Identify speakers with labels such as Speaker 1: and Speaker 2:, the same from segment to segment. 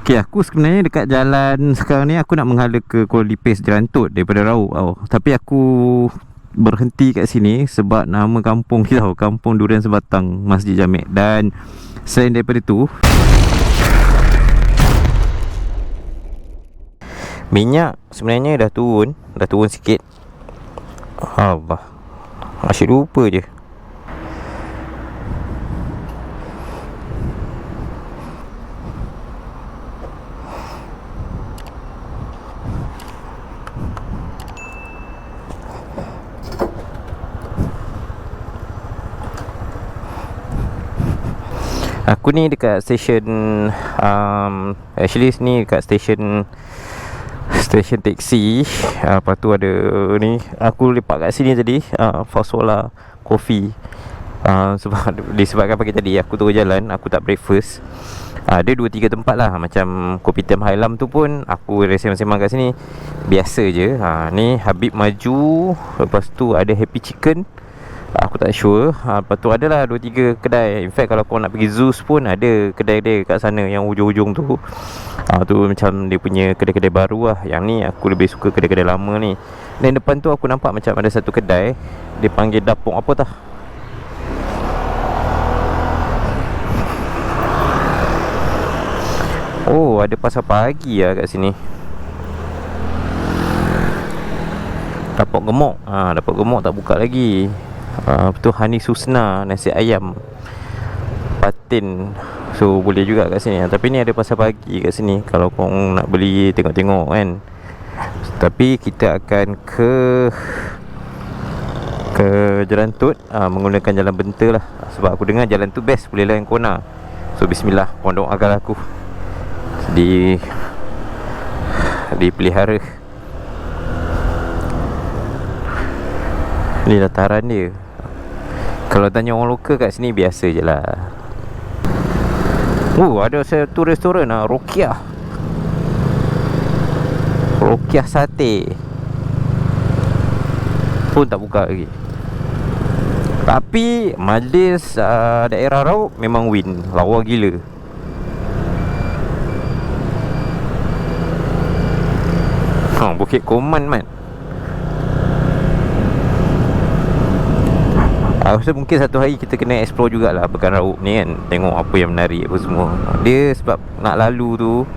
Speaker 1: Okey, aku sebenarnya dekat jalan sekarang ni aku nak menghala ke Kuala Lipis Jerantut daripada Raub tau. Tapi aku berhenti kat sini sebab nama kampung ni tau, Kampung Durian Sebatang Masjid Jamek. Dan selain daripada tu, minyak sebenarnya dah turun sikit. Allah, asyik lupa je. Aku ni dekat stesen actually ni dekat stesen taksi. Lepas tu ada ni, aku lepak kat sini tadi, Fasola Coffee. Disebabkan pagi tadi aku turun jalan, aku tak breakfast. Ada 2-3 tempat lah. Macam Kopitiam Hailam tu pun aku sembang-sembang kat sini, biasa je. Ni Habib Maju. Lepas tu ada Happy Chicken, aku tak sure. Lepas tu adalah 2-3 kedai. In fact kalau kau nak pergi Zeus pun ada kedai dia kat sana, yang ujung-ujung tu. Tu macam dia punya kedai-kedai baru lah. Yang ni aku lebih suka kedai-kedai lama ni. Dan depan tu aku nampak macam ada satu kedai, dia panggil Dapung apa tah. Oh, ada pasar pagi lah kat sini. Dapur Gemuk. Dapur Gemuk tak buka lagi. Betul, Hani Susna nasi ayam patin. So boleh juga kat sini. Tapi ni ada pasar pagi kat sini kalau kau nak beli tengok-tengok kan. Tapi kita akan ke Jerantut menggunakan jalan Benta lah. Sebab aku dengar jalan tu best, boleh layan Kona. So bismillah, pondok agar aku dipelihara. Ni dataran dia. Kalau tanya orang lokal kat sini biasa je lah. Ada satu restoran Rokiah Sate pun tak buka lagi. Tapi majlis daerah Raub memang win, lawa gila. Bukit Koman man. Aku rasa mungkin satu hari kita kena explore jugalah Pekan Raub ni kan. Tengok apa yang menarik apa semua. Dia sebab nak lalu tu,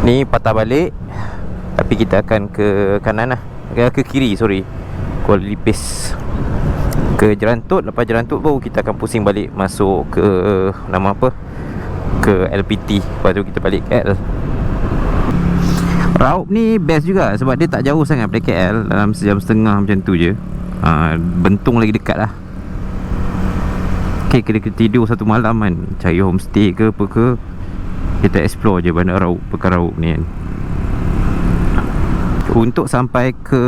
Speaker 1: ni patah balik, tapi kita akan ke kanan lah, ke kiri sorry, Kuala Lipis ke Jerantut. Lepas Jerantut baru kita akan pusing balik masuk ke nama apa, ke LPT. Lepas tu kita balik KL. Raub ni best juga sebab dia tak jauh sangat dari KL, dalam sejam setengah macam tu je. Bentung lagi dekat lah. Kita tidur satu malam kan, cari homestay ke apa ke, kita explore je Bandar Raub, Pekan Raub ni kan. Untuk sampai ke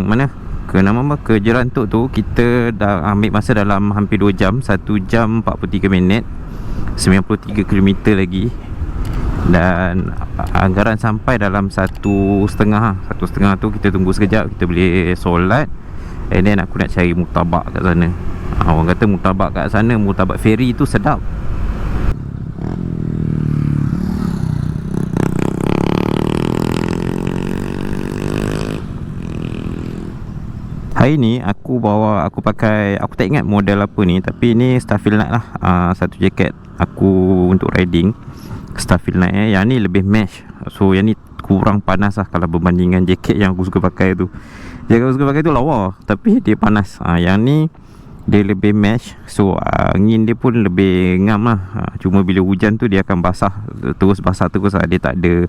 Speaker 1: mana, ke nama apa, ke Jerantut tu, kita dah ambil masa dalam hampir 2 jam, 1 jam 43 minit, 93 km lagi. Dan anggaran sampai dalam 1.5 tu kita tunggu sekejap, kita boleh solat. And then aku nak cari murtabak kat sana. Orang kata murtabak kat sana, murtabak feri tu sedap. Hari ni aku pakai, aku tak ingat model apa ni, tapi ni Starfield Night lah. Satu jaket aku untuk riding, Starfield Night Yang ni lebih mesh. So yang ni kurang panas lah kalau berbandingkan jaket yang aku suka pakai tu. Jaket aku suka pakai tu lawa, tapi dia panas. Yang ni dia lebih mesh. So angin dia pun lebih ngam lah. Cuma bila hujan tu dia akan basah terus lah. Dia tak ada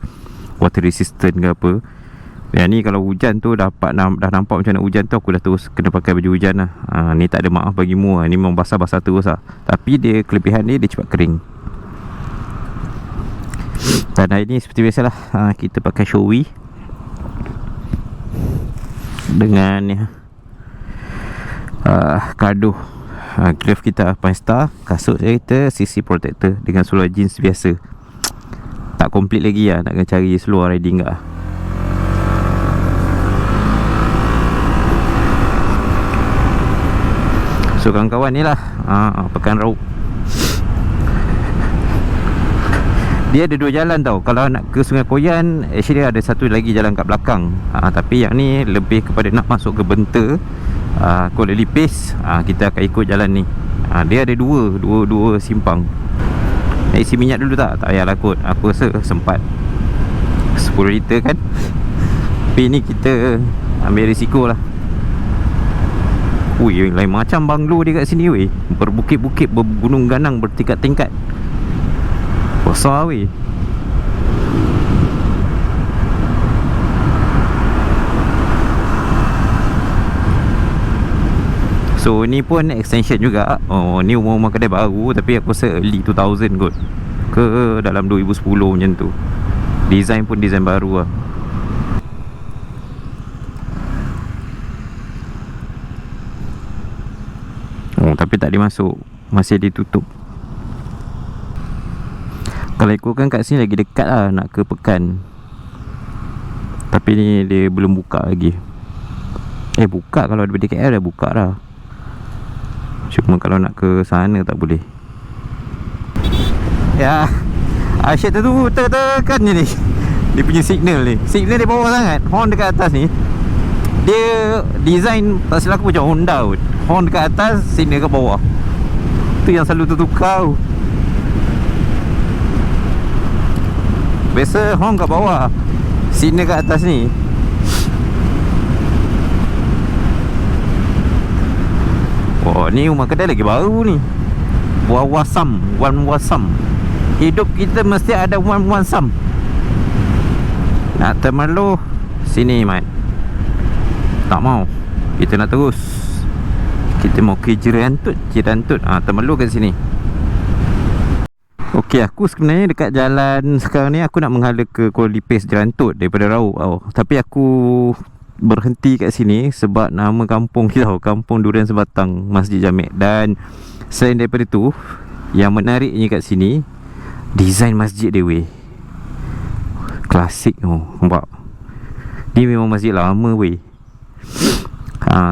Speaker 1: water resistant ke apa. Yang ni kalau hujan tu dah nampak macam nak hujan tu, aku dah terus kena pakai baju hujan lah. Ni tak ada maaf bagimu. Ni memang basah-basah terus lah. Tapi dia, kelebihan dia cepat kering. Dan hari ni seperti biasalah, kita pakai Shoei dengan ni kado, glove kita Pinesta, kasut kita CC protector dengan seluar jeans biasa. Tak complete lagi lah, nak kena cari seluar riding ke. So kawan-kawan ni lah Pekan Raub. Dia ada dua jalan tau. Kalau nak ke Sungai Koyan, actually ada satu lagi jalan kat belakang. Tapi yang ni lebih kepada nak masuk ke Benta, Kuala Lipis, kita akan ikut jalan ni. Dia ada dua simpang. Nak isi minyak dulu tak? Tak payahlah kot. Aku rasa sempat 10 liter kan. Tapi ni kita ambil risiko lah. Ui, lain macam banglo dia kat sini weh. Berbukit-bukit, bergunung ganang, bertingkat-tingkat. Besar weh. So ni pun extension juga. Oh, ni rumah-rumah kedai baru, tapi aku rasa early 2000 kot, ke dalam 2010 macam tu. Design pun design baru lah. Oh, tapi tak boleh masuk, masih ditutup. Kalau ikutkan kat sini lagi dekat lah, nak ke Pekan. Tapi ni dia belum buka lagi. Buka, kalau daripada KL dah buka dah. Cuma kalau nak ke sana tak boleh. Ya, Asyik tu tekan je ni. Dia punya signal ni. Signal dia bawah sangat. Horn dekat atas ni, dia design tak silap aku macam Honda kot. Horn dekat atas, signal kat bawah. Tu yang selalu tertukar. Biasa horn kat bawah, signal kat atas ni. Oh, ni rumah kedai lagi baru ni. Wan Wasam. Hidup kita mesti ada Wan Wasam. Nak termalu sini mat. Tak mau. Kita nak terus. Kita mau ke Jirantut. Termalu kat sini. Okey, aku sebenarnya dekat jalan sekarang ni aku nak menghala ke Kuala Lipis Jirantut daripada Rauk. Tapi aku berhenti kat sini sebab nama kampung kita tahu, Kampung Durian Sebatang Masjid Jamek. Dan selain daripada tu, yang menariknya kat sini, design masjid dia weh, klasik tu. Nampak? Ni memang masjid lama weh.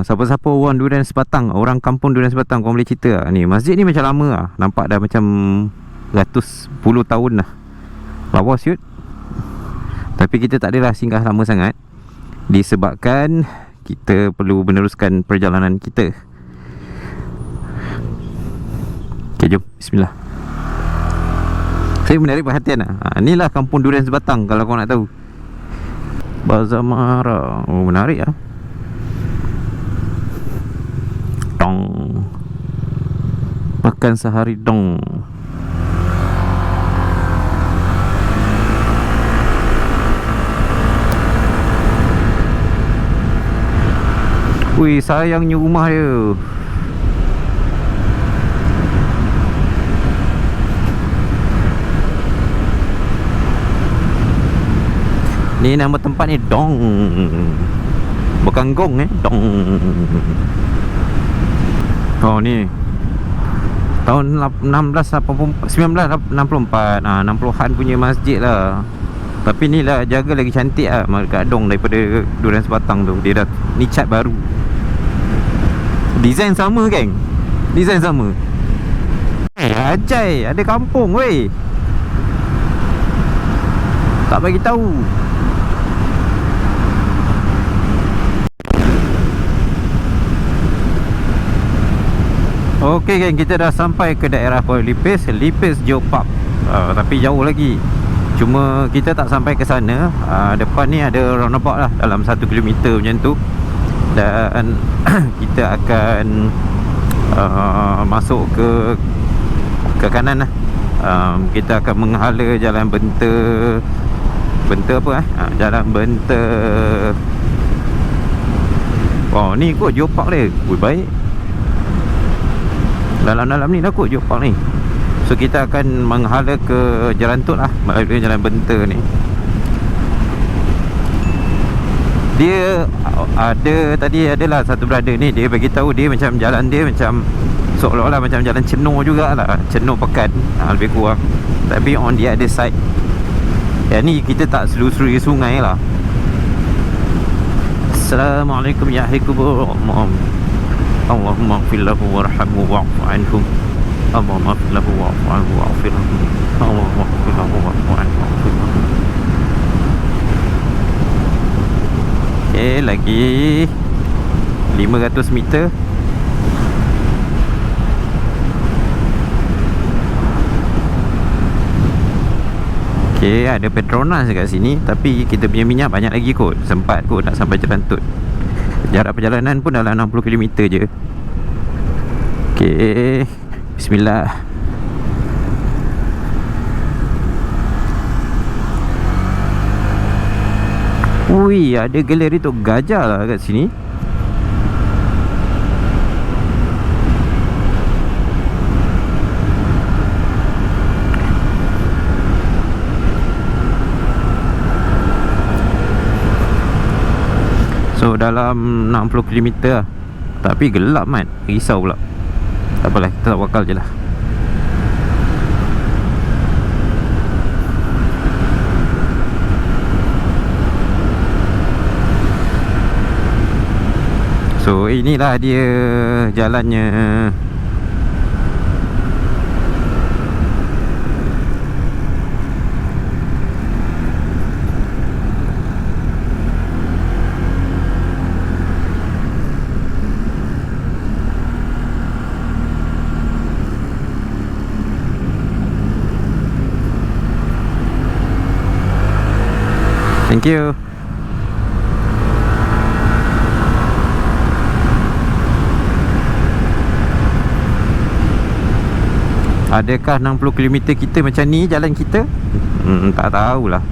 Speaker 1: Siapa-siapa orang Durian Sebatang, orang Kampung Durian Sebatang, korang boleh cerita lah. Ni masjid ni macam lama lah. Nampak dah macam ratus puluh tahun dah. Lawa siut. Tapi kita tak adalah singgah lama sangat, disebabkan kita perlu meneruskan perjalanan kita. Okay, jom. Bismillah. Saya menarik perhatian lah. Inilah Kampung Durian Sebatang, kalau kau nak tahu. Bazar Mara. Oh, menarik lah. Dong. Makan sehari dong. Wih, sayangnya rumah dia. Ni nama tempat ni Dong. Bukan gong Dong. Oh ni tahun 1964, 60-an punya masjid lah. Tapi ni lah jaga lagi cantik lah dekat Dong daripada Durian Sebatang tu. Dia dah, ni cat baru. Design sama geng. Design sama. Ajai, ada kampung weh. Tak bagi tahu. Okey geng, kita dah sampai ke daerah Kuala Lipis, Lipis Geopark. Tapi jauh lagi. Cuma kita tak sampai ke sana. Depan ni ada roundabout lah, dalam 1 km macam tu. Dan kita akan masuk ke kanan lah. Kita akan menghala jalan Benta apa jalan Benta. Oh, ni kot Geopark dia. Ui, baik. Dalam-dalam ni dah kot Geopark ni. So kita akan menghala ke Jirantut lah, melalui jalan Benta ni. Dia ada, tadi adalah satu brother ni, dia bagi tahu dia macam jalan dia macam seolah-olah macam jalan Cenor jugalah, Cenor Pekan, lebih kurang. Tapi on the other side. Yang ni kita tak selusuri sungai lah. Assalamualaikum ya ahli kubur. Allahumma ighfir lahu warhamhu wa'fu anhum. Allahumma ighfir lahu wa'fu anhu wa'fir lahu. Allahumma ighfir lahu wa'fu lagi 500 meter. Okay, ada Petronas dekat sini. Tapi kita punya minyak banyak lagi kot. Sempat kot nak sampai Jalan Tut. Jarak perjalanan pun dalam 60 km je. Okay, bismillah. Ui, ada galeri Tok Gajah lah kat sini. So dalam 60 km lah. Tapi gelap mat. Risau pula. Tak apalah, kita tawakal je lah. So inilah dia jalannya. Thank you. Adakah 60 km kita macam ni jalan kita? Tak tahulah.